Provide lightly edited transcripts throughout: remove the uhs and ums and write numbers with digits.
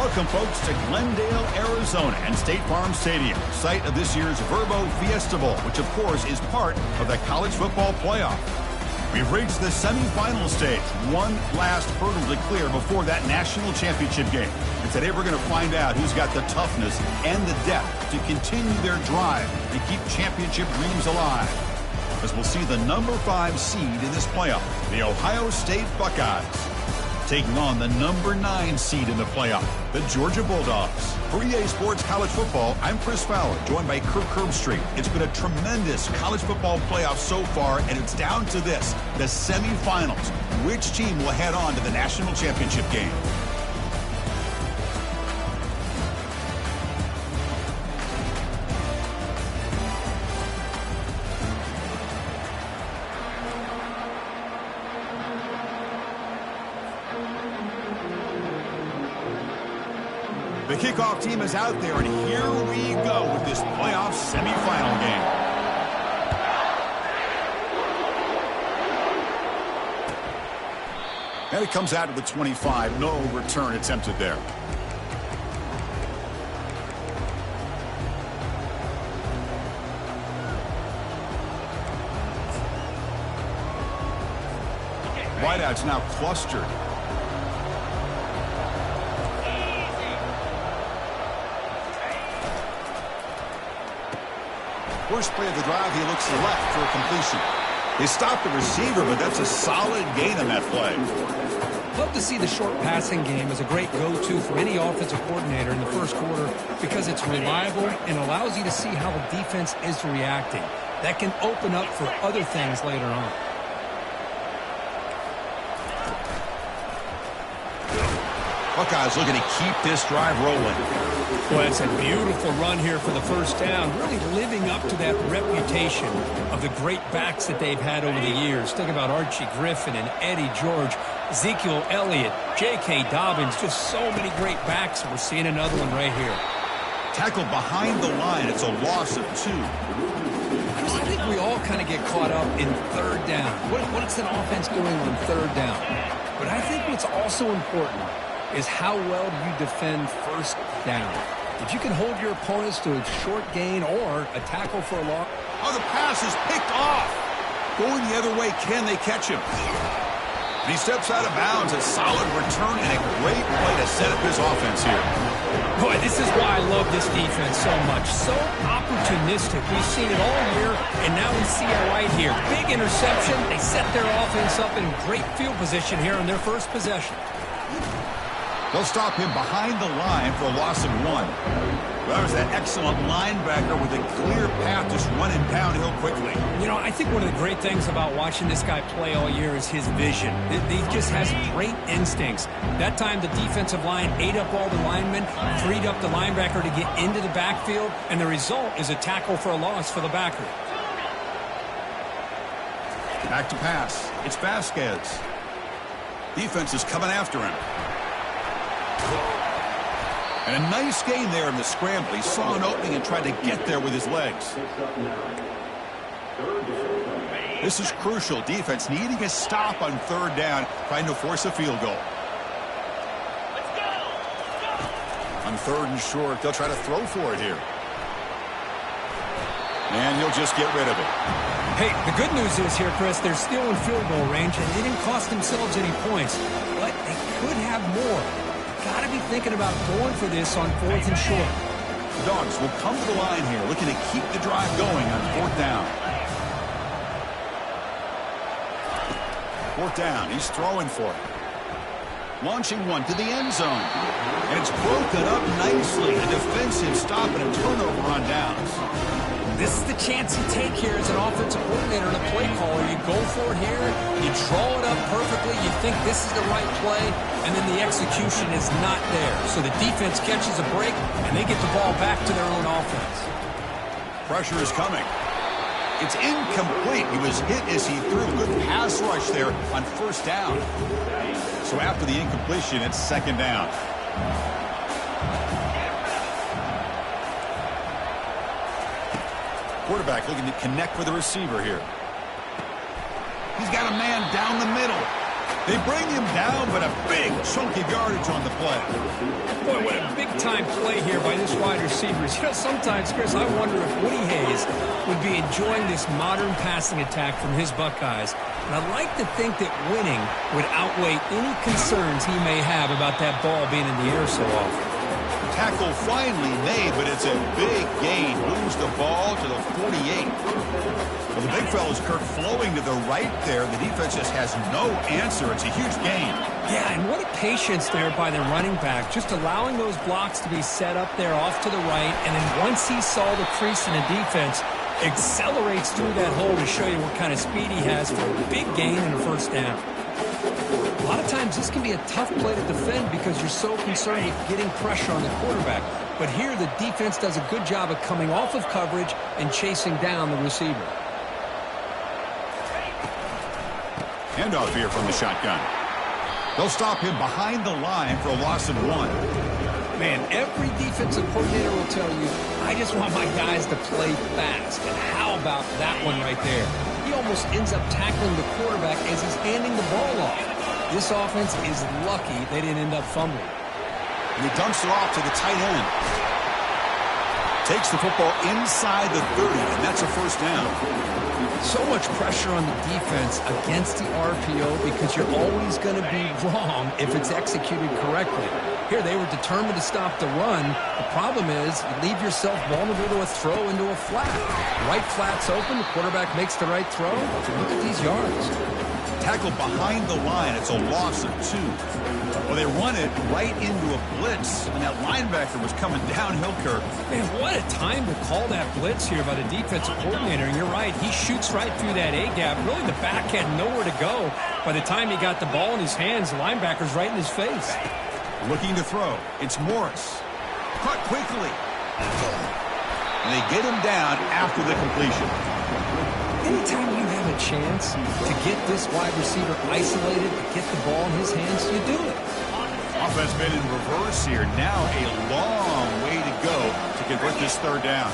Welcome, folks, to Glendale, Arizona and State Farm Stadium, site of this year's Vrbo Fiesta Bowl, which, of course, is part of the college football playoff. We've reached the semifinal stage, one last hurdle to clear before that national championship game. And today we're going to find out who's got the toughness and the depth to continue their drive and keep championship dreams alive. As we'll see the number 5 seed in this playoff, the Ohio State Buckeyes, taking on the number 9 seed in the playoff, the Georgia Bulldogs. For EA Sports College Football, I'm Chris Fowler, joined by Kirk Herbstreit. It's been a tremendous college football playoff so far, and it's down to this, the semifinals. Which team will head on to the national championship game? The kickoff team is out there, and here we go with this playoff semifinal game. And it comes out to the 25. No return attempted there. Wideouts now clustered. First play of the drive, he looks left for a completion. They stopped the receiver, but that's a solid gain on that play. Love to see the short passing game as a great go-to for any offensive coordinator in the first quarter because it's reliable and allows you to see how the defense is reacting. That can open up for other things later on. Buckeyes looking to keep this drive rolling. Well, it's a beautiful run here for the first down, really living up to that reputation of the great backs that they've had over the years. Think about Archie Griffin and Eddie George, Ezekiel Elliott, J.K. Dobbins, just so many great backs. We're seeing another one right here. Tackled behind the line. It's a loss of 2. I think we all kind of get caught up in third down. What's an offense doing on third down? But I think what's also important is how well do you defend first down. If you can hold your opponents to a short gain or a tackle for a loss. Oh, the pass is picked off. Going the other way, can they catch him? And he steps out of bounds. A solid return and a great way to set up his offense here. Boy, this is why I love this defense so much. So opportunistic. We've seen it all year, and now we see it right here. Big interception. They set their offense up in great field position here on their first possession. They'll stop him behind the line for a loss of 1. Well, that was that excellent linebacker with a clear path just running downhill quickly. You know, I think one of the great things about watching this guy play all year is his vision. He just has great instincts. That time, the defensive line ate up all the linemen, freed up the linebacker to get into the backfield, and the result is a tackle for a loss for the backer. Back to pass. It's Vasquez. Defense is coming after him. And a nice gain there in the scramble. He saw an opening and tried to get there with his legs. This is crucial. Defense needing a stop on third down, trying to force a field goal. On third and short, they'll try to throw for it here. And he'll just get rid of it. Hey, the good news is here, Chris, they're still in field goal range, and they didn't cost themselves any points. But they could have more. Got to be thinking about going for this on fourth and short. The Dogs will come to the line here, looking to keep the drive going on fourth down. Fourth down, he's throwing for it. Launching one to the end zone. And it's broken up nicely. A defensive stop and a turnover on downs. This is the chance you take here as an offensive coordinator and a play caller. You go for it here, you draw it up perfectly, you think this is the right play, and then the execution is not there. So the defense catches a break, and they get the ball back to their own offense. Pressure is coming. It's incomplete. He was hit as he threw. Good pass rush there on first down. So after the incompletion, it's second down. Quarterback looking to connect with the receiver here. He's got a man down the middle. They bring him down, but a big chunk of yardage on the play. Boy, what a big-time play here by this wide receiver. You know, sometimes, Chris, I wonder if Woody Hayes would be enjoying this modern passing attack from his Buckeyes. And I'd like to think that winning would outweigh any concerns he may have about that ball being in the air so often. Tackle finally made, but it's a big gain. Moves the ball to the 48. Well, the big fellow's Kirk flowing to the right there. The defense just has no answer. It's a huge gain. Yeah, and what a patience there by the running back, just allowing those blocks to be set up there off to the right, and then once he saw the crease in the defense, accelerates through that hole to show you what kind of speed he has for a big gain and a first down. A lot of times this can be a tough play to defend because you're so concerned with getting pressure on the quarterback. But here the defense does a good job of coming off of coverage and chasing down the receiver. Handoff here from the shotgun. They'll stop him behind the line for a loss of 1. Man, every defensive coordinator will tell you, I just want my guys to play fast. And how about that one right there? He almost ends up tackling the quarterback as he's handing the ball off. This offense is lucky they didn't end up fumbling. And he dumps it off to the tight end. Takes the football inside the 30, and that's a first down. So much pressure on the defense against the RPO because you're always going to be wrong if it's executed correctly. Here, they were determined to stop the run. The problem is you leave yourself vulnerable to a throw into a flat. Right flat's open. The quarterback makes the right throw. Look at these yards. Tackle behind the line. It's a loss of 2. Well, they run it right into a blitz, and that linebacker was coming downhill, Kirk. Man, what a time to call that blitz here by the defensive coordinator. And you're right, he shoots right through that A-gap. Really, the back had nowhere to go. By the time he got the ball in his hands, the linebacker's right in his face. Looking to throw. It's Morris. Caught quickly. And they get him down after the completion. Anytime you have a chance to get this wide receiver isolated, to get the ball in his hands, you do it. Offense been in reverse here. Now a long way to go to convert this third down.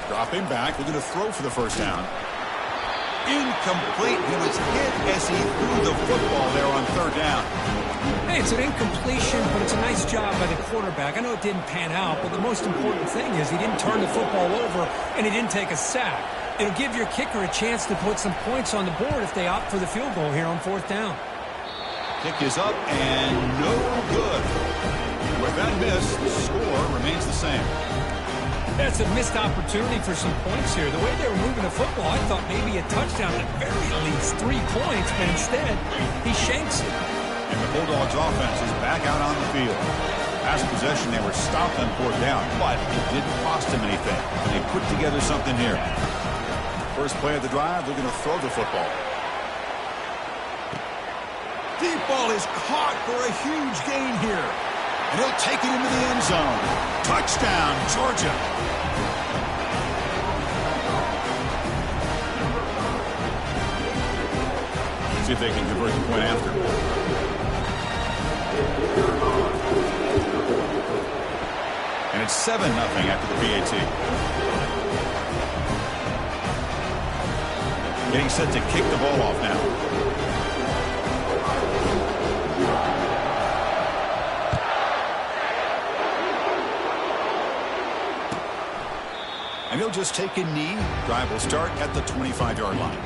Dropping back. Looking to throw for the first down. Incomplete. He was hit as he threw the football there on third down. Hey, it's an incompletion, but it's a nice job by the quarterback. I know it didn't pan out, but the most important thing is he didn't turn the football over and he didn't take a sack. It'll give your kicker a chance to put some points on the board if they opt for the field goal here on fourth down. Kick is up and no good. With that miss, the score remains the same. That's a missed opportunity for some points here. The way they were moving the football, I thought maybe a touchdown, at very least 3 points, but instead, he shanks it. And the Bulldogs offense is back out on the field. Last possession, they were stopped on fourth down, but it didn't cost them anything. They put together something here. First play of the drive, they're going to throw the football. Deep ball is caught for a huge gain here. And he'll take it into the end zone. Touchdown, Georgia. See if they can convert the point after. And it's 7-0 after the PAT. Getting set to kick the ball off now. And he'll just take a knee. Drive will start at the 25-yard line.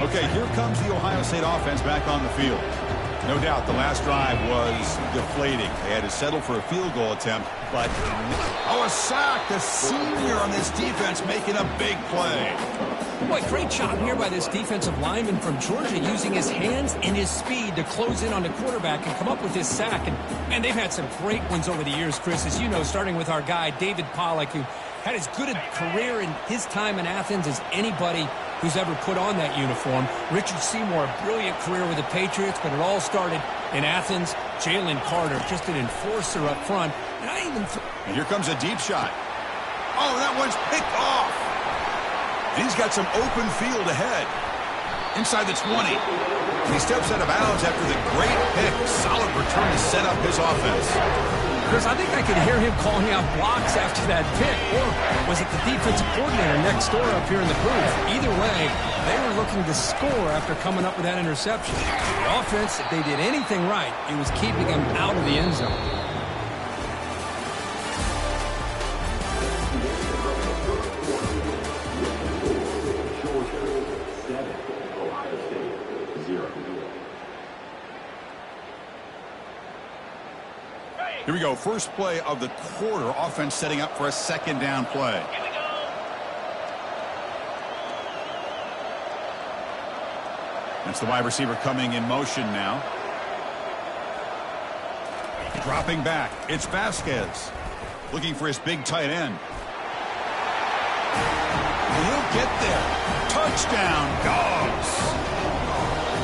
Okay, here comes the Ohio State offense back on the field. No doubt the last drive was deflating. They had to settle for a field goal attempt, but a sack. The senior on this defense making a big play. Boy, great job here by this defensive lineman from Georgia using his hands and his speed to close in on the quarterback and come up with his sack. And, man, they've had some great ones over the years, Chris, as you know, starting with our guy, David Pollack, who had as good a career in his time in Athens as anybody who's ever put on that uniform. Richard Seymour, a brilliant career with the Patriots, but it all started in Athens. Jalen Carter, just an enforcer up front. And and here comes a deep shot. Oh, that one's picked off. And he's got some open field ahead. inside the 20. He steps out of bounds after the great pick. Solid return to set up his offense. Chris, I think I could hear him calling out blocks after that pick. Or was it the defensive coordinator next door up here in the booth? Either way, they were looking to score after coming up with that interception. The offense, if they did anything right, it was keeping him out of the end zone. Here we go. First play of the quarter. Offense setting up for a second down play. Here we go. That's the wide receiver coming in motion now. Dropping back. It's Vasquez. Looking for his big tight end. And he'll get there. Touchdown, Dogs.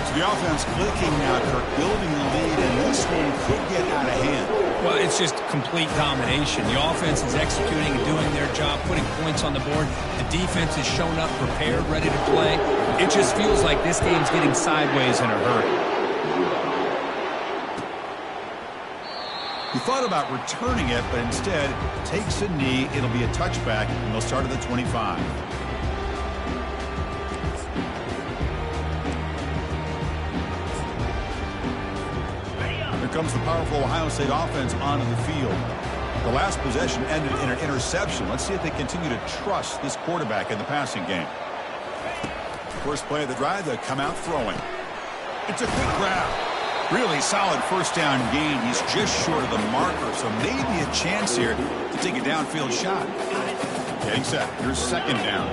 So the offense clicking now, Kirk, building the lead, and this one could get out of hand. Well, it's just complete domination. The offense is executing and doing their job, putting points on the board. The defense has shown up, prepared, ready to play. It just feels like this game's getting sideways in a hurry. He thought about returning it, but instead takes a knee. It'll be a touchback, and they'll start at the 25. Here comes the powerful Ohio State offense onto the field. The last possession ended in an interception. Let's see if they continue to trust this quarterback in the passing game. First play of the drive, they come out throwing. It's a quick grab. Really solid first down gain. He's just short of the marker, so maybe a chance here to take a downfield shot. Getting set. Here's second down.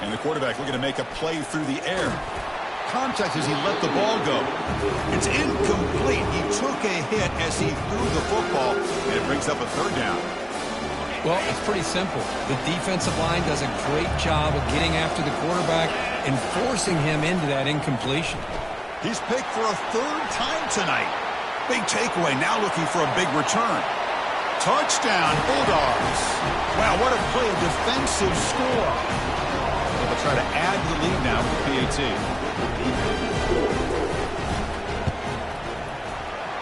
And the quarterback looking to make a play through the air. Contact as he let the ball go. It's incomplete. He took a hit as he threw the football, and it brings up a third down. Well, it's pretty simple. The defensive line does a great job of getting after the quarterback and forcing him into that incompletion. He's picked for a third time tonight. Big takeaway, now looking for a big return. Touchdown, Bulldogs. Wow, what a play, a defensive score. They'll try to add to the lead now with the PAT.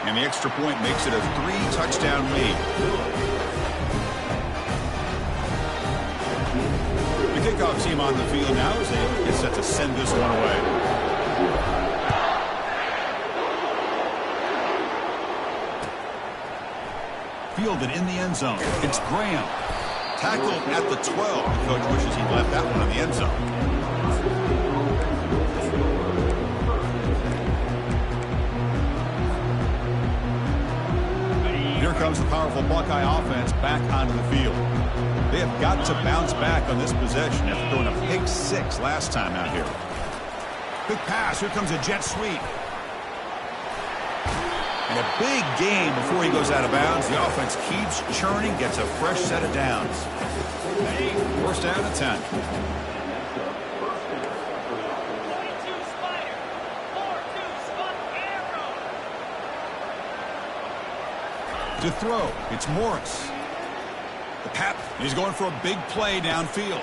And the extra point makes it a 3-touchdown lead. The kickoff team on the field now as they get set to send this one away. Fielded in the end zone. It's Graham. Tackled at the 12. The coach wishes he left that one in the end zone. Here comes the powerful Buckeye offense back onto the field. They have got to bounce back on this possession after throwing a pick 6 last time out here. Big pass. Here comes a jet sweep. And a big gain before he goes out of bounds. The offense keeps churning, gets a fresh set of downs. First down at 10. 42 Spider, 4-2 Spot Arrow. To throw, it's Morris. The Pep, he's going for a big play downfield.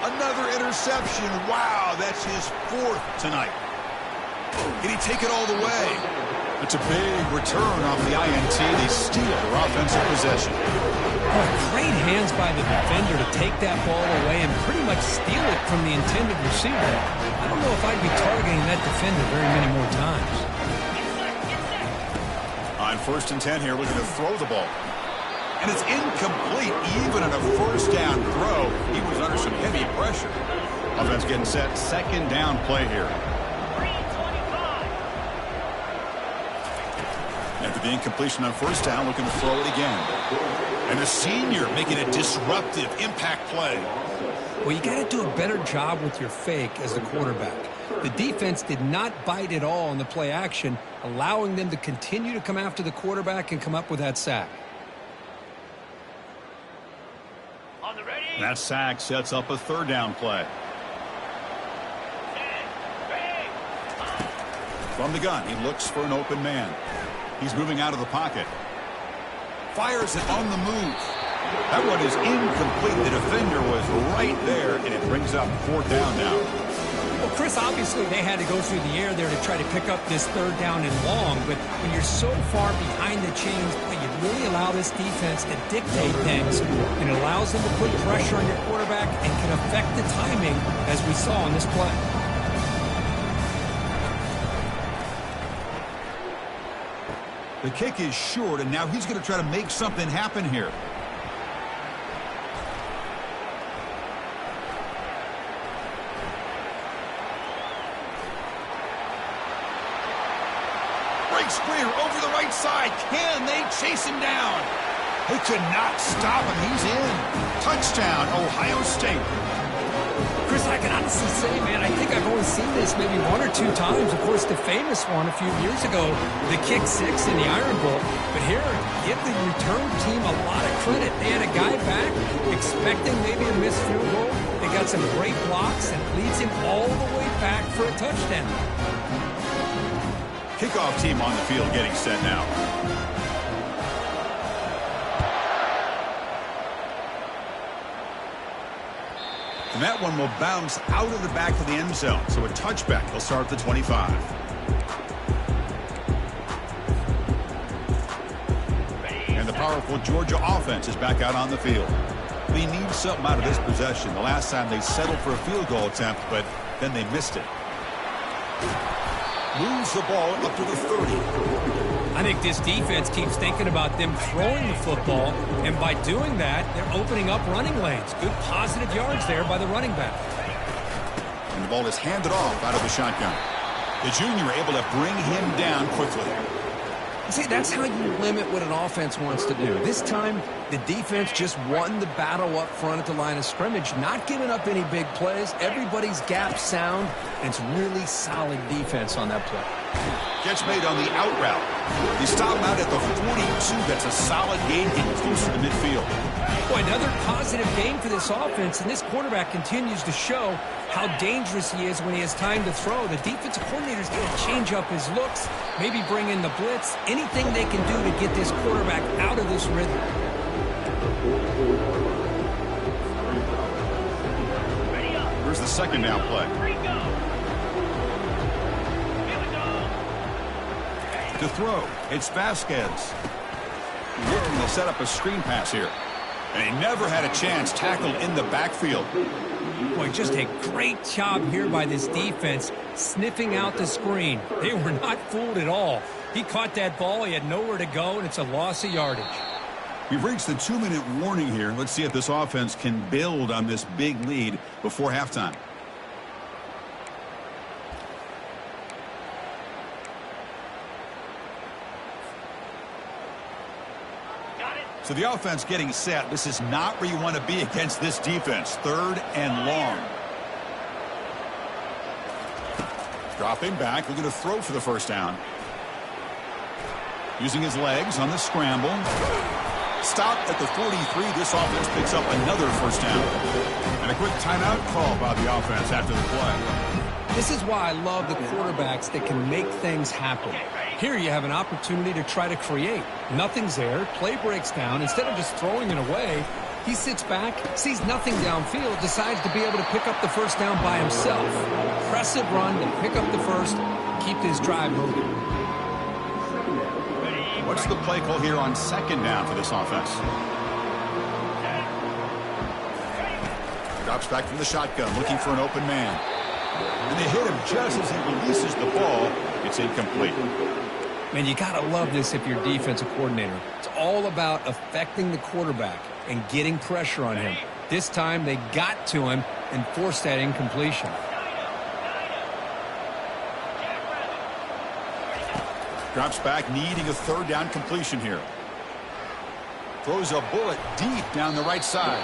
Another interception. Wow, that's his 4th tonight. Can he take it all the way? It's a big return off the INT. They steal their offensive possession. Oh, great hands by the defender to take that ball away and pretty much steal it from the intended receiver. I don't know if I'd be targeting that defender very many more times. On 1st and 10 here, looking to throw the ball. And it's incomplete. Even on a first down throw, he was under some heavy pressure. Offense getting set. Second down play here. After the incompletion on first down, looking to throw it again. And the senior making a disruptive impact play. Well, you got to do a better job with your fake as the quarterback. The defense did not bite at all on the play action, allowing them to continue to come after the quarterback and come up with that sack. On the ready. That sack sets up a third down play. From the gun, he looks for an open man. He's moving out of the pocket. Fires it on the move. That one is incomplete. The defender was right there, and it brings up 4th down now. Well, Chris, obviously they had to go through the air there to try to pick up this 3rd down and long, but when you're so far behind the chains, you really allow this defense to dictate things, and it allows them to put pressure on your quarterback and can affect the timing, as we saw in this play. The kick is short, and now he's going to try to make something happen here. Breaks clear over the right side. Can they chase him down? They could not stop him. He's in. Touchdown, Ohio State. Chris, I can honestly say, man, I think I've only seen this maybe 1 or 2 times. Of course, the famous one a few years ago, the kick 6 in the Iron Bowl. But here, give the return team a lot of credit. They had a guy back expecting maybe a missed field goal. They got some great blocks and leads him all the way back for a touchdown. Kickoff team on the field getting set now. And that one will bounce out of the back of the end zone. So a touchback. He'll start at the 25. And the powerful Georgia offense is back out on the field. They need something out of this possession. The last time they settled for a field goal attempt, but then they missed it. Moves the ball up to the 30. I think this defense keeps thinking about them throwing the football, and by doing that, they're opening up running lanes. Good positive yards there by the running back. And the ball is handed off out of the shotgun. The junior able to bring him down quickly. See, that's how you limit what an offense wants to do. This time, the defense just won the battle up front at the line of scrimmage, not giving up any big plays. Everybody's gap sound, and it's really solid defense on that play. Catch made on the out route. He stopped him out at the 42. That's a solid gain and closer to midfield. Boy, another positive game for this offense, and this quarterback continues to show how dangerous he is when he has time to throw. The defensive coordinator's going to change up his looks, maybe bring in the blitz, anything they can do to get this quarterback out of this rhythm. Here's the 2nd down play. To throw, it's Vasquez. Looking to set up a screen pass here. And he never had a chance tackled in the backfield. Boy, just a great job here by this defense, sniffing out the screen. They were not fooled at all. He caught that ball, he had nowhere to go, and it's a loss of yardage. We've reached the 2-minute warning here. Let's see if this offense can build on this big lead before halftime. So the offense getting set. This is not where you want to be against this defense. 3rd and long. Dropping back, looking to throw for the 1st down. Using his legs on the scramble. Stopped at the 43. This offense picks up another 1st down. And a quick timeout call by the offense after the play. This is why I love the quarterbacks that can make things happen. Here you have an opportunity to try to create. Nothing's there. Play breaks down. Instead of just throwing it away, he sits back, sees nothing downfield, decides to be able to pick up the 1st down by himself. Impressive run to pick up the 1st, keep this drive moving. What's the play call here on 2nd down for this offense? Drops back from the shotgun, looking for an open man. And they hit him just as he releases the ball. It's incomplete. Man, you got to love this if you're a defensive coordinator. It's all about affecting the quarterback and getting pressure on him. This time they got to him and forced that incompletion. Drops back, needing a 3rd down completion here. Throws a bullet deep down the right side.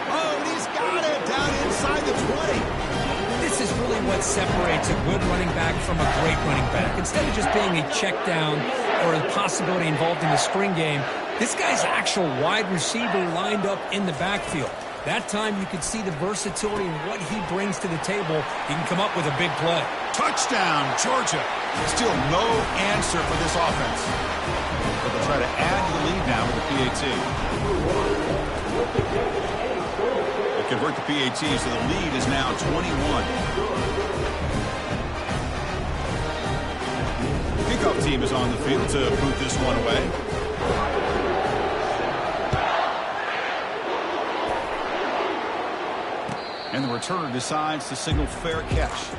Oh, and he's got it down inside the 20. This is really what separates a good running back from a great running back. Instead of just being a check down or a possibility involved in the screen game, this guy's actual wide receiver lined up in the backfield. That time you could see the versatility and what he brings to the table. He can come up with a big play. Touchdown, Georgia. Still no answer for this offense. But they'll try to add to the lead now with the PAT. They convert the PAT, so the lead is now 21. The kickoff team is on the field to boot this one away. And the returner decides to signal fair catch.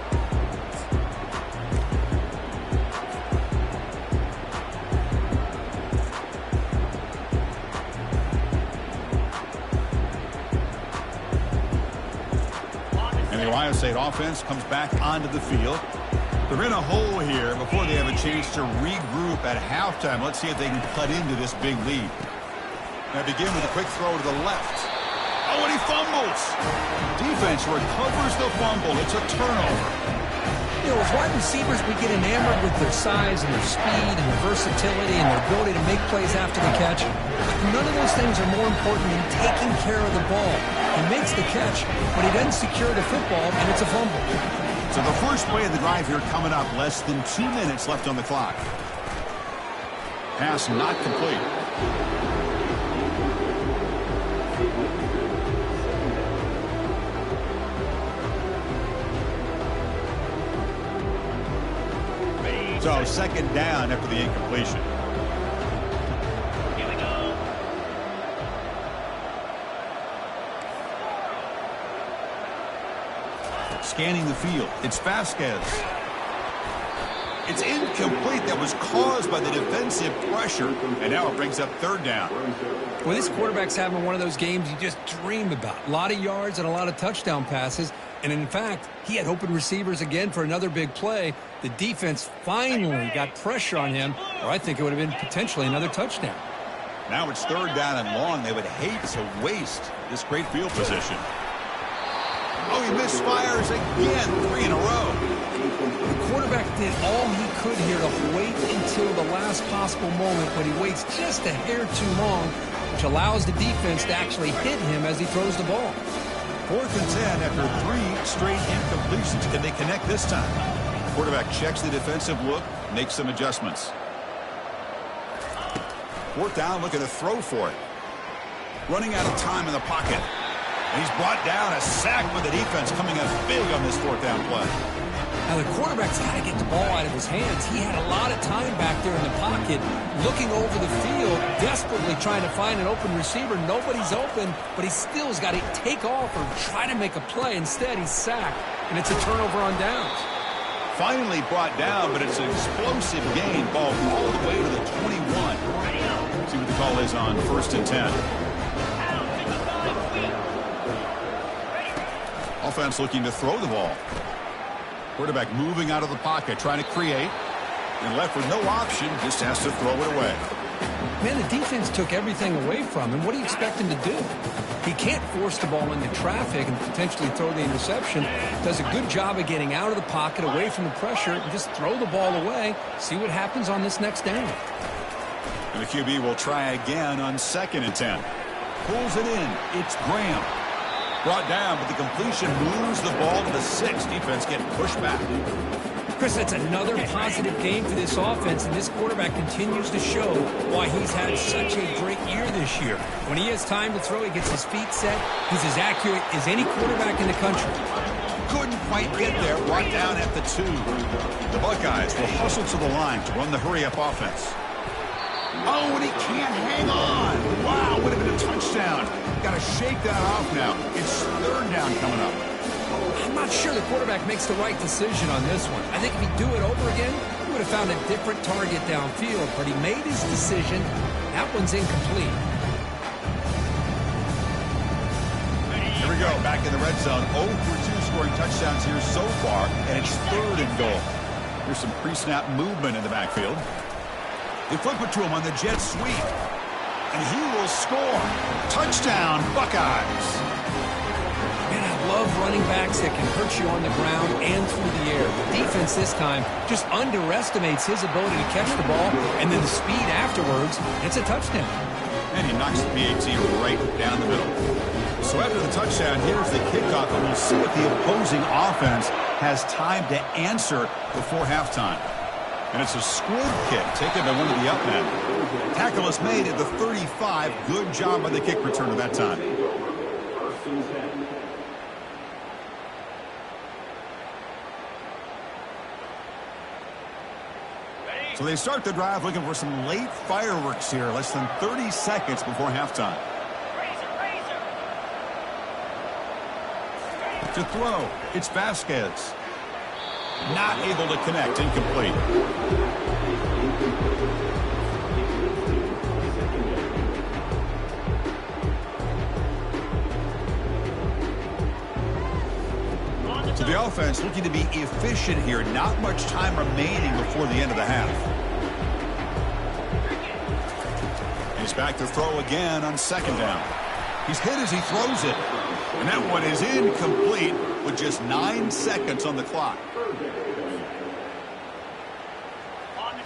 And the Ohio State offense comes back onto the field. They're in a hole here before they have a chance to regroup at halftime. Let's see if they can cut into this big lead. Now begin with a quick throw to the left. Oh, and he fumbles. Defense recovers the fumble. It's a turnover. You know, as wide receivers, we get enamored with their size and their speed and their versatility and their ability to make plays after the catch. But none of those things are more important than taking care of the ball. He makes the catch, but he doesn't secure the football, and it's a fumble. So the first play of the drive here coming up. Less than 2 minutes left on the clock. Pass not complete. So second down after the incompletion. Here we go. Scanning the field. It's Vasquez. It's incomplete. That was caused by the defensive pressure. And now it brings up third down. Well, this quarterback's having one of those games you just dream about. A lot of yards and a lot of touchdown passes. And in fact, he had open receivers again for another big play. The defense finally got pressure on him, or I think it would have been potentially another touchdown. Now it's third down and long. They would hate to waste this great field position. Oh, he misfires again, 3 in a row. The quarterback did all he could here to wait until the last possible moment, but he waits just a hair too long, which allows the defense to actually hit him as he throws the ball. 4th and 10 after 3 straight incompletions. Can they connect this time? Quarterback checks the defensive look, makes some adjustments. 4th down, looking to throw for it. Running out of time in the pocket. And he's brought down, a sack with the defense coming up big on this 4th down play. Now, the quarterback's got to get the ball out of his hands. He had a lot of time back there in the pocket, looking over the field, desperately trying to find an open receiver. Nobody's open, but he still has got to take off or try to make a play. Instead, he's sacked, and it's a turnover on downs. Finally brought down, but it's an explosive gain. Ball all the way to the 21. See what the call is on 1st and 10. Offense looking to throw the ball. Quarterback moving out of the pocket, trying to create. And left with no option, just has to throw it away. Man, the defense took everything away from him. What do you expect him to do? He can't force the ball into traffic and potentially throw the interception. Does a good job of getting out of the pocket, away from the pressure, and just throw the ball away. See what happens on this next down. And the QB will try again on 2nd and 10. Pulls it in. It's Graham. Brought down, but the completion moves the ball to the 6. Defense getting pushed back. Chris, that's another positive game for this offense, and this quarterback continues to show why he's had such a great year this year. When he has time to throw, he gets his feet set. He's as accurate as any quarterback in the country. Couldn't quite get there. Brought down at the 2. The Buckeyes will hustle to the line to run the hurry-up offense. Oh, and he can't hang on. Wow, would have been a touchdown. Got to shake that off now. It's 3rd down coming up. I'm not sure the quarterback makes the right decision on this one. I think if he'd do it over again, he would have found a different target downfield, but he made his decision. That one's incomplete. Here we go, back in the red zone. 0 for 2 scoring touchdowns here so far, and it's 3rd and goal. Here's some pre-snap movement in the backfield. They flip it to him on the jet sweep. And he will score. Touchdown, Buckeyes. Man, I love running backs that can hurt you on the ground and through the air. The defense this time just underestimates his ability to catch the ball, and then the speed afterwards, it's a touchdown. And he knocks the PAT right down the middle. So after the touchdown, here's the kickoff, and we'll see if the opposing offense has time to answer before halftime. And it's a squib kick taken by one of the up men. Tackle is made at the 35. Good job by the kick returner that time. So they start the drive looking for some late fireworks here. Less than 30 seconds before halftime. To throw, it's Vasquez. Not able to connect, incomplete. So the offense looking to be efficient here. Not much time remaining before the end of the half. He's back to throw again on second down. He's hit as he throws it. And that one is incomplete with just 9 seconds on the clock.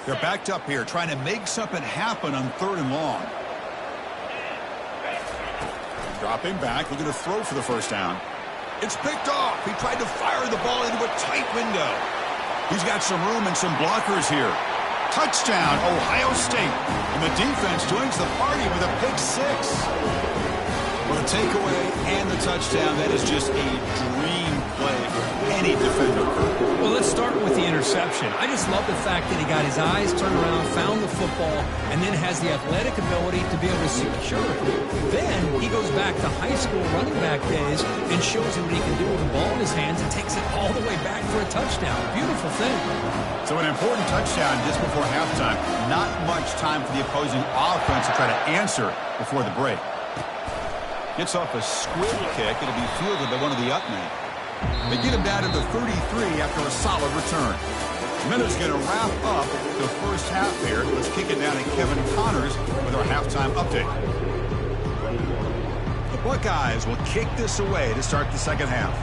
They're backed up here trying to make something happen on 3rd and long. Dropping back, looking to throw for the first down. It's picked off. He tried to fire the ball into a tight window. He's got some room and some blockers here. Touchdown, Ohio State. And the defense joins the party with a pick 6. Well, the takeaway and the touchdown, that is just a dream play for any defender. Well, let's start with the interception. I just love the fact that he got his eyes turned around, found the football, and then has the athletic ability to be able to secure it. Then he goes back to high school running back days and shows him what he can do with the ball in his hands and takes it all the way back for a touchdown. Beautiful thing. So an important touchdown just before halftime. Not much time for the opposing offense to try to answer before the break. Gets off a squib kick. It'll be fielded by one of the up men. They get him down to the 33 after a solid return. Miller's going to wrap up the first half here. Let's kick it down to Kevin Connors with our halftime update. The Buckeyes will kick this away to start the second half.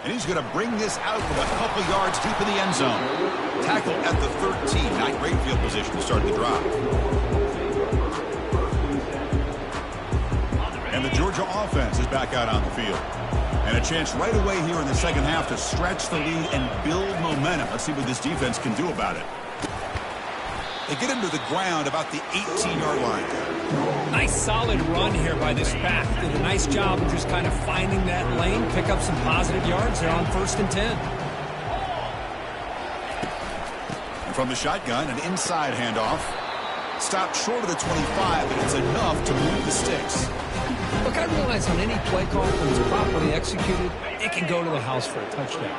And he's going to bring this out from a couple yards deep in the end zone. Tackle at the 13. Not great field position to start the drive. And the Georgia offense is back out on the field. And a chance right away here in the second half to stretch the lead and build momentum. Let's see what this defense can do about it. They get him to the ground about the 18-yard line. Nice solid run here by this pack. Did a nice job of just kind of finding that lane, pick up some positive yards there on 1st and 10. And from the shotgun, an inside handoff. Stopped short of the 25, and it's enough to move the sticks. Look, I realize on any play call, when it's properly executed, it can go to the house for a touchdown.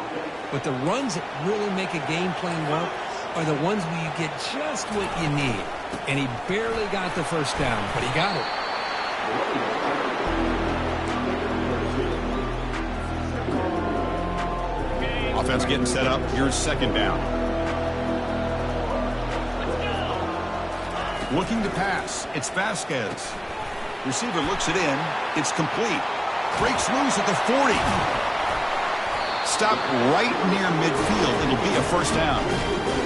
But the runs that really make a game plan work are the ones where you get just what you need. And he barely got the first down, but he got it. Offense getting set up. Here's second down. Looking to pass. It's Vasquez. Receiver looks it in. It's complete. Breaks loose at the 40. Stopped right near midfield. It'll be a first down.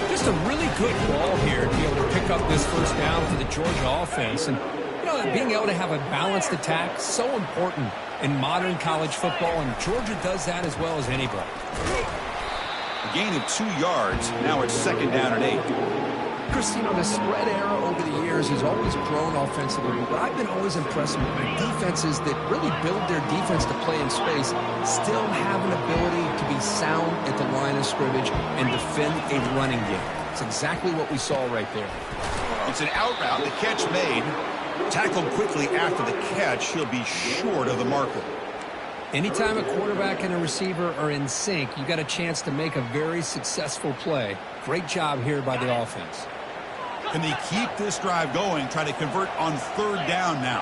Just a really good ball here to be able to pick up this first down for the Georgia offense. And, you know, being able to have a balanced attack, so important in modern college football, and Georgia does that as well as anybody. A gain of 2 yards. Now it's second down and 8. Chris, you know, the spread era over the years has always grown offensively, but I've been always impressed with defenses that really build their defense to play in space, still have an ability to be sound at the line of scrimmage and defend a running game. It's exactly what we saw right there. It's an out route. The catch made. Tackled quickly after the catch. He'll be short of the marker. Anytime a quarterback and a receiver are in sync, you got a chance to make a very successful play. Great job here by the offense. Can they keep this drive going, try to convert on third down now?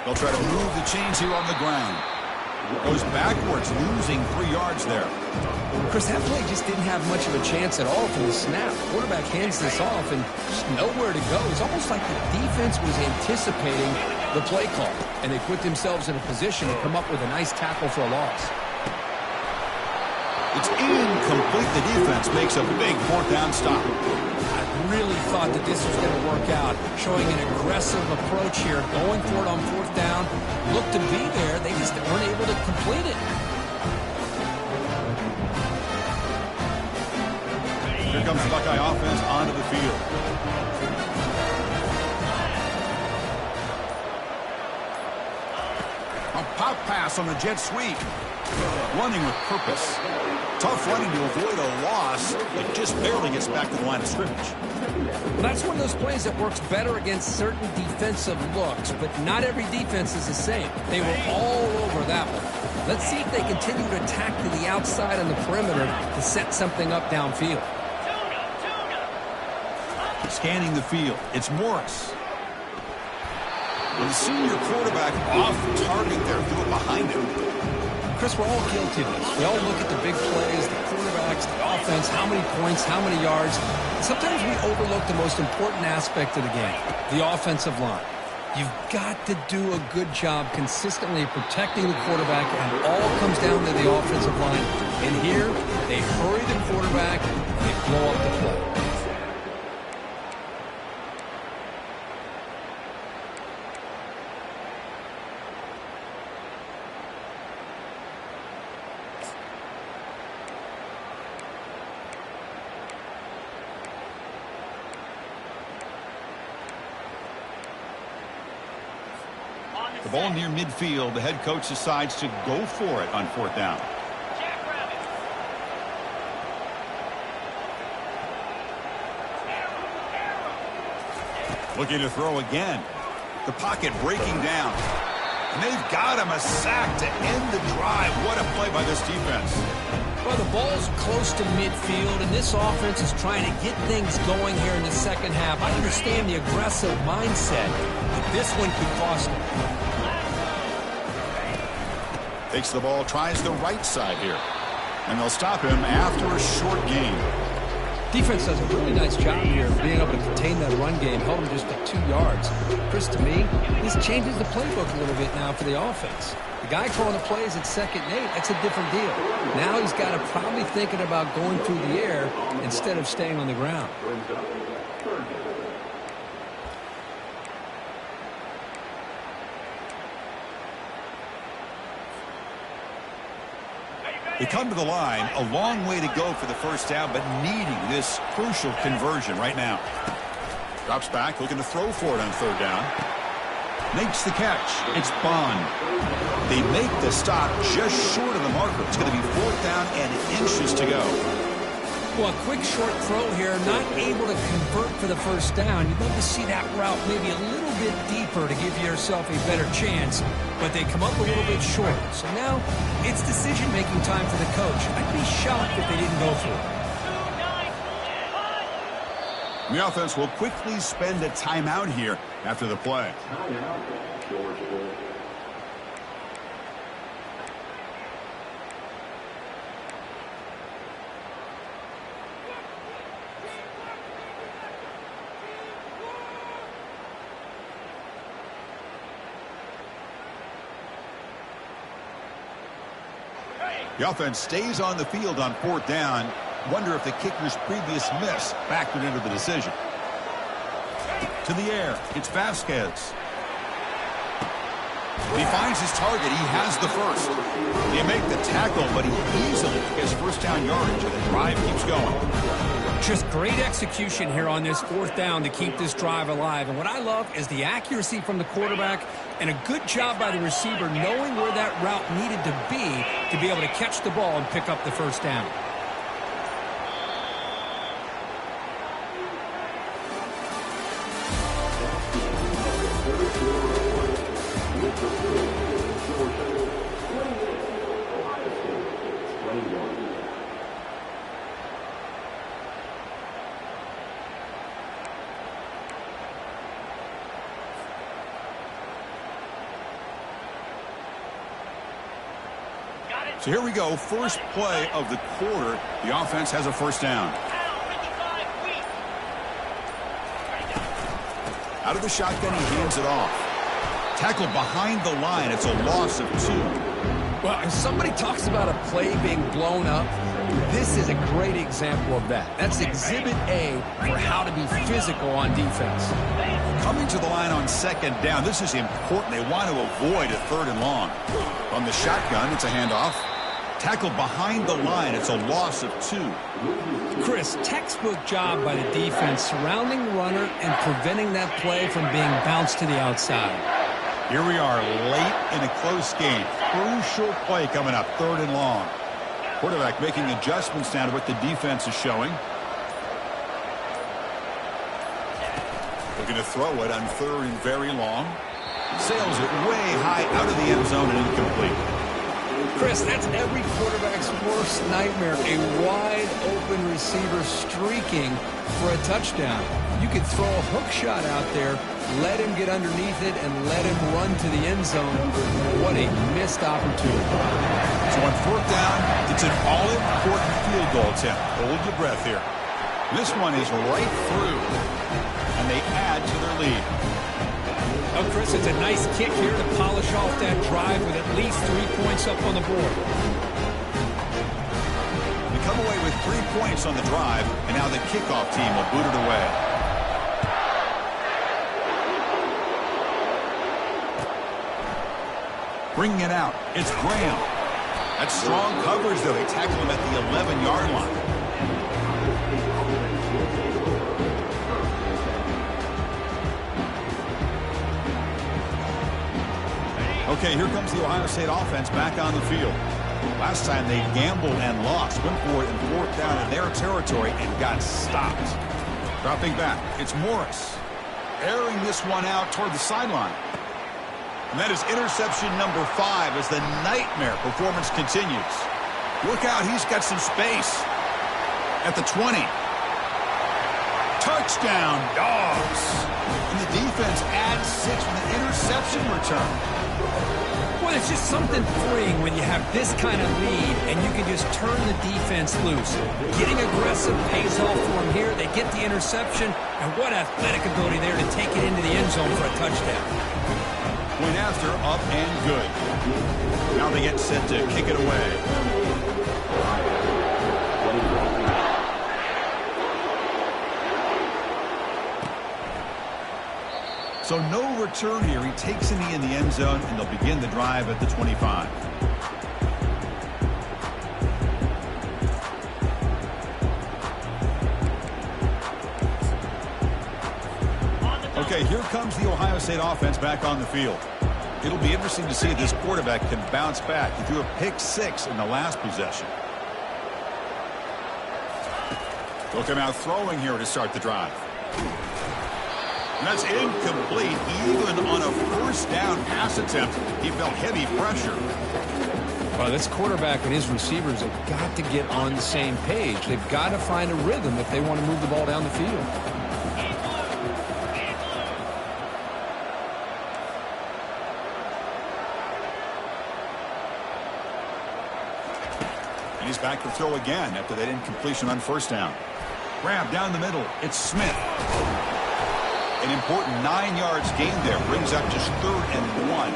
They'll try to move the chains here on the ground. Goes backwards, losing 3 yards there. Chris, that play just didn't have much of a chance at all from the snap. The quarterback hands this off and just nowhere to go. It's almost like the defense was anticipating the play call, and they put themselves in a position to come up with a nice tackle for a loss. It's incomplete. The defense makes a big fourth down stop. I really thought that this was going to work out, showing an aggressive approach here, going for it on fourth down. Looked to be there. They just weren't able to complete it. Here comes the Buckeye offense onto the field. A pop pass on the jet sweep. Running with purpose. Tough running to avoid a loss. It just barely gets back to the line of scrimmage. Well, that's one of those plays that works better against certain defensive looks, but not every defense is the same. They were all over that one. Let's see if they continue to attack to the outside on the perimeter to set something up downfield. Scanning the field. It's Morris. With the senior quarterback off target there. Threw it behind him. Chris, we're all guilty of this. We all look at the big plays, the quarterbacks, the offense, how many points, how many yards. Sometimes we overlook the most important aspect of the game, the offensive line. You've got to do a good job consistently protecting the quarterback, and it all comes down to the offensive line. And here, they hurry the quarterback, and they blow up the play. The ball near midfield. The head coach decides to go for it on fourth down. Looking to throw again. The pocket breaking down. And they've got him a sack to end the drive. What a play by this defense. Well, the ball's close to midfield, and this offense is trying to get things going here in the second half. I understand the aggressive mindset, but this one could cost them. Takes the ball, tries the right side here. And they'll stop him after a short gain. Defense does a really nice job here of being able to contain that run game, held him just to 2 yards. Chris, to me, this changes the playbook a little bit now for the offense. The guy calling the plays at 2nd and 8, that's a different deal. Now he's got to probably thinking about going through the air instead of staying on the ground. They come to the line, a long way to go for the first down, but needing this crucial conversion right now. Drops back, looking to throw for it on third down. Makes the catch. It's Bond. They make the stop just short of the marker. It's going to be fourth down and inches to go. Well, a quick short throw here, not able to convert for the first down. You'd love to see that route maybe a little bit deeper to give yourself a better chance, but they come up a little bit short. So now it's decision-making time for the coach. I'd be shocked if they didn't go for it. The offense will quickly spend a timeout here after the play. The offense stays on the field on fourth down. Wonder if the kicker's previous miss factored into the decision. To the air. It's Vasquez. He finds his target. He has the first. They make the tackle, but he easily gets first down yardage, and the drive keeps going. Just great execution here on this fourth down to keep this drive alive. And what I love is the accuracy from the quarterback and a good job by the receiver knowing where that route needed to be able to catch the ball and pick up the first down. So here we go, first play of the quarter. The offense has a first down. Out of the shotgun, he hands it off. Tackled behind the line. It's a loss of 2. Well, if somebody talks about a play being blown up, This is a great example of that. That's exhibit A for how to be physical on defense. Coming to the line on second down, this is important. They want to avoid a third and long. On the shotgun, it's a handoff. Tackled behind the line, it's a loss of 2. Chris, textbook job by the defense surrounding the runner and preventing that play from being bounced to the outside. Here we are late in a close game. Crucial play coming up, third and long. Quarterback making adjustments now to what the defense is showing. Looking to throw it on third and very long. Sails it way high out of the end zone and incomplete. Chris, that's every quarterback's worst nightmare. A wide-open receiver streaking for a touchdown. You could throw a hook shot out there, let him get underneath it, and let him run to the end zone. What a missed opportunity. So on fourth down, it's an all-important field goal attempt. Hold your breath here. This one is right through, and they add to their lead. Oh, Chris, it's a nice kick here to polish off that drive with at least 3 points up on the board. They come away with 3 points on the drive, and now the kickoff team will boot it away. Bringing it out, it's Graham. That's strong coverage, though. They tackle him at the 11-yard line. Okay, here comes the Ohio State offense back on the field. Last time they gambled and lost. Went for it in fourth down in their territory and got stopped. Dropping back, it's Morris. Airing this one out toward the sideline. And that is interception number 5 as the nightmare performance continues. Look out, he's got some space. At the 20. Touchdown, Dogs. And the defense adds 6 with an interception return. Well, it's just something freeing when you have this kind of lead and you can just turn the defense loose. Getting aggressive pays off for them here. They get the interception, and what athletic ability there to take it into the end zone for a touchdown. Point after, up and good. Now they get set to kick it away. So no return here. He takes a knee in the end zone, and they'll begin the drive at the 25. Okay, here comes the Ohio State offense back on the field. It'll be interesting to see if this quarterback can bounce back. He threw a pick 6 in the last possession. Look him out throwing here to start the drive. And that's incomplete. Even on a first down pass attempt, he felt heavy pressure. Well, this quarterback and his receivers have got to get on the same page. They've got to find a rhythm if they want to move the ball down the field. And he's back to throw again after that incompletion on first down. Grab down the middle. It's Smith. An important 9 yards gain there. Brings up just 3rd and 1.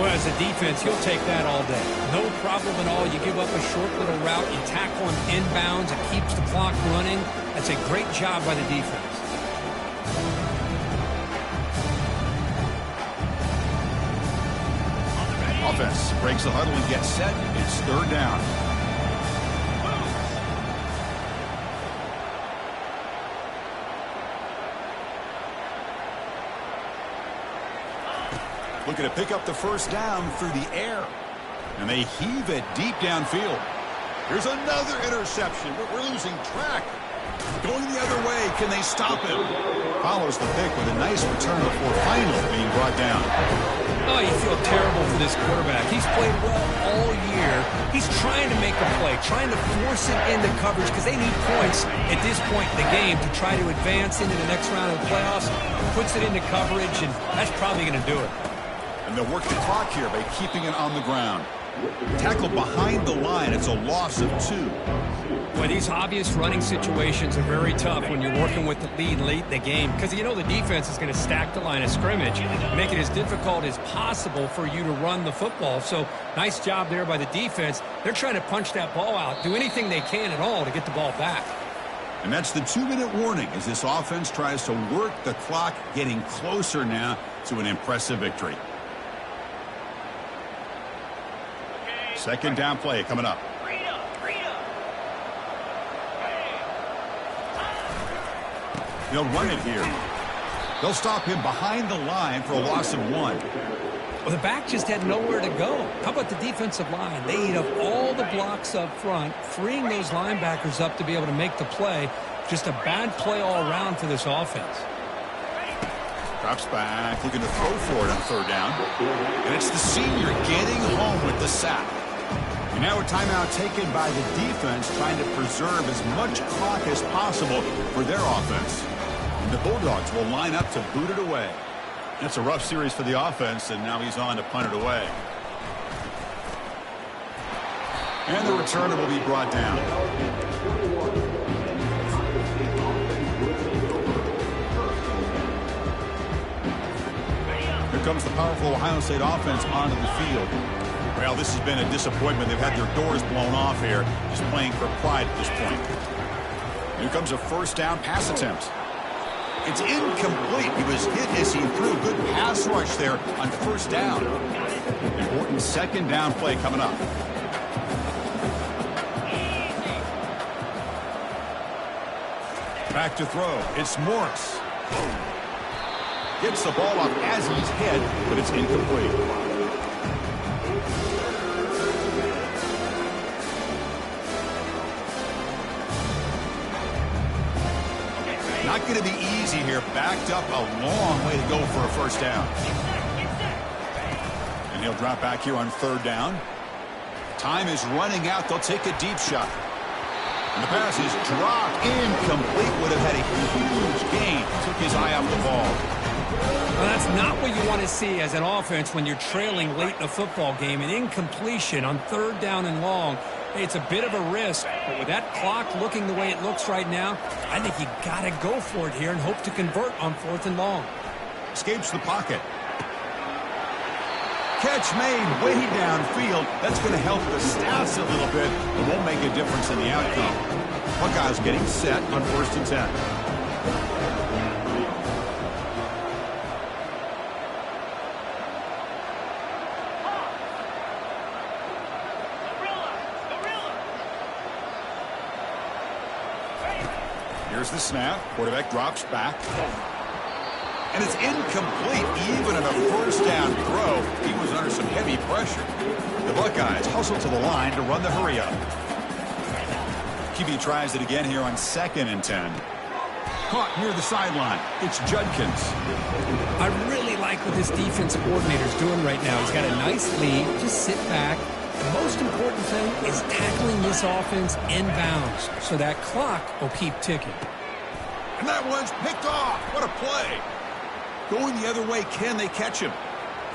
Well, as a defense, you'll take that all day. No problem at all. You give up a short little route. You tackle him inbounds. It keeps the clock running. That's a great job by the defense. Offense breaks the huddle and gets set. It's 3rd down. Looking to pick up the first down through the air. And they heave it deep downfield. Here's another interception, but we're losing track. Going the other way, can they stop him? Follows the pick with a nice return before finally being brought down. Oh, you feel terrible for this quarterback. He's played well all year. He's trying to make a play, trying to force it into coverage because they need points at this point in the game to try to advance into the next round of the playoffs. Puts it into coverage, and that's probably going to do it. And they'll work the clock here by keeping it on the ground. Tackled behind the line. It's a loss of 2. Well, these obvious running situations are very tough when you're working with the lead late in the game because you know the defense is going to stack the line of scrimmage, make it as difficult as possible for you to run the football. So nice job there by the defense. They're trying to punch that ball out, do anything they can at all to get the ball back. And that's the 2-minute warning as this offense tries to work the clock, getting closer now to an impressive victory. Second down play coming up. They'll run it here. They'll stop him behind the line for a loss of 1. Well, the back just had nowhere to go. How about the defensive line? They eat up all the blocks up front, freeing those linebackers up to be able to make the play. Just a bad play all around for this offense. Drops back, looking to throw for it on third down. And it's the senior getting home with the sack. And now a timeout taken by the defense, trying to preserve as much clock as possible for their offense. And the Bulldogs will line up to boot it away. That's a rough series for the offense, and now he's on to punt it away. And the returner will be brought down. Here comes the powerful Ohio State offense onto the field. Well, this has been a disappointment. They've had their doors blown off here, just playing for pride at this point. Here comes a first down pass attempt. It's incomplete. He was hit as he threw. Good pass rush there on first down. Important second down play coming up. Back to throw. It's Morris. Gets the ball off as he's hit, but it's incomplete. Not going to be easy here. Backed up a long way to go for a first down. And he'll drop back here on third down. Time is running out. They'll take a deep shot. And the pass is dropped. Incomplete. Would have had a huge gain. Took his eye off the ball. Well, that's not what you want to see as an offense when you're trailing late in a football game. An incompletion on third down and long. It's a bit of a risk, but with that clock looking the way it looks right now, I think you got to go for it here and hope to convert on fourth and long. Escapes the pocket. Catch made way downfield. That's going to help the stats a little bit, but won't make a difference in the outcome. Buckeyes getting set on 1st and 10. Here's the snap. Quarterback drops back. And it's incomplete. Even on a first down throw, he was under some heavy pressure. The Buckeyes hustle to the line to run the hurry up. QB tries it again here on 2nd and 10. Caught near the sideline. It's Judkins. I really like what this defense coordinator's doing right now. He's got a nice lead. Just sit back. The most important thing is tackling this offense in bounds so that clock will keep ticking. And that one's picked off. What a play. Going the other way, can they catch him?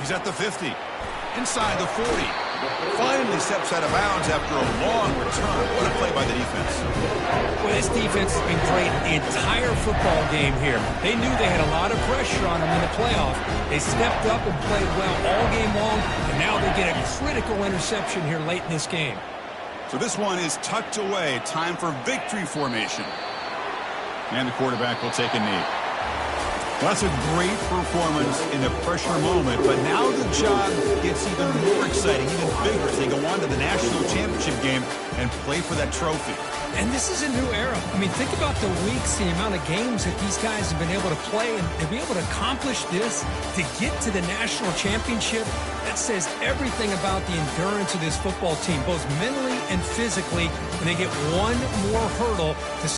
He's at the 50. Inside the 40. Finally steps out of bounds after a long return. What a play by the defense. Well, this defense has been great the entire football game here. They knew they had a lot of pressure on them in the playoff. They stepped up and played well all game long, and now they get a critical interception here late in this game. So this one is tucked away. Time for victory formation. And the quarterback will take a knee. Well, that's a great performance in a pressure moment, but now the job gets even more exciting, even bigger as they go on to the national championship game and play for that trophy. And this is a new era. I mean, think about the weeks, the amount of games that these guys have been able to play, and to be able to accomplish this, to get to the national championship, that says everything about the endurance of this football team, both mentally and physically, when they get one more hurdle to